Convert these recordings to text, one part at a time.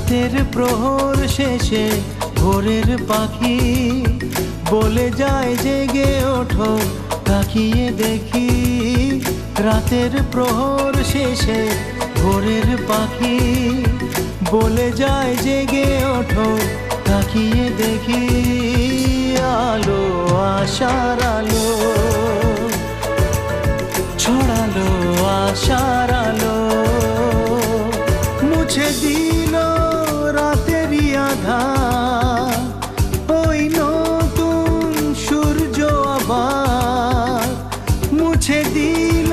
রাতের প্রহর শেষে ভোরের পাখি বলে যায় জেগে ওঠো, তাকিয়ে দেখি। রাতের প্রহর শেষে ভোরের পাখি বলে যায় জেগে ওঠো, তাকিয়ে দেখি। আলো আশার আলো ছড়ালো, আশার আলো মুছে দিল রাতেরই আঁধার। ওই নতুন সূর্য আবার মুছে দিল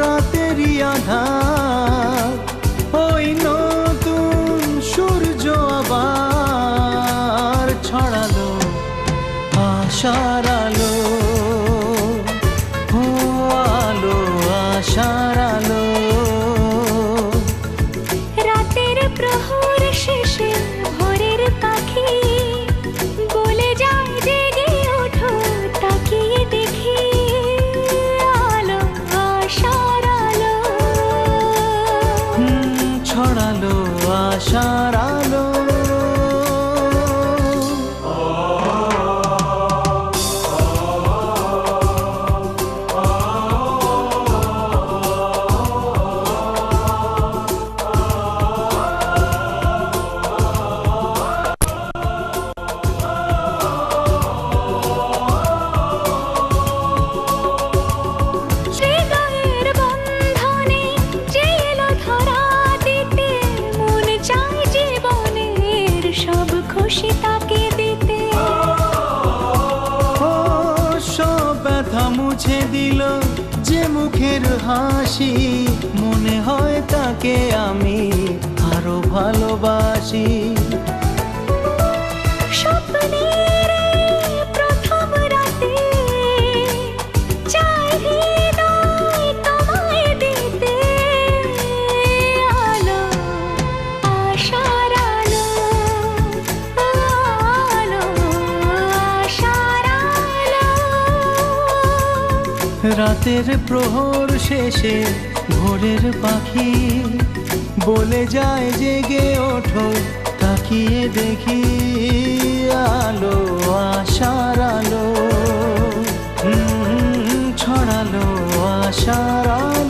রাতেরই আঁধার। ওই নতুন সূর্য আবার ছড়ালো আশার আলো। ও আলো আশার আলো। রাতের প্রহর শেষে ভোরের পাখি বলে যায় জেগে ওঠো, তাকিয়ে দেখি। আলো আশার আলো ছড়ালো আশার আলো। হৃদয়ের বন্ধনে যে এলো ধরা দিতে, মন চায় জীবনের সব খুশি তাকে দিতে। ও সব ব্যথা মুছে দিল যে মুখের হাসি, মনে হয় তাকে আমি আরো ভালোবাসি। স্বপ্নের প্রথম রাতে চাই হৃদয় তোমায় দিতে। আলো আশার আলো, আলো আশার আলো। রাতের প্রহর শেষে ভোরের পাখি বলে যায় জেগে ওঠো, তাকিয়ে দেখি। আলো আশার আলো ছড়ালো আশার আলো।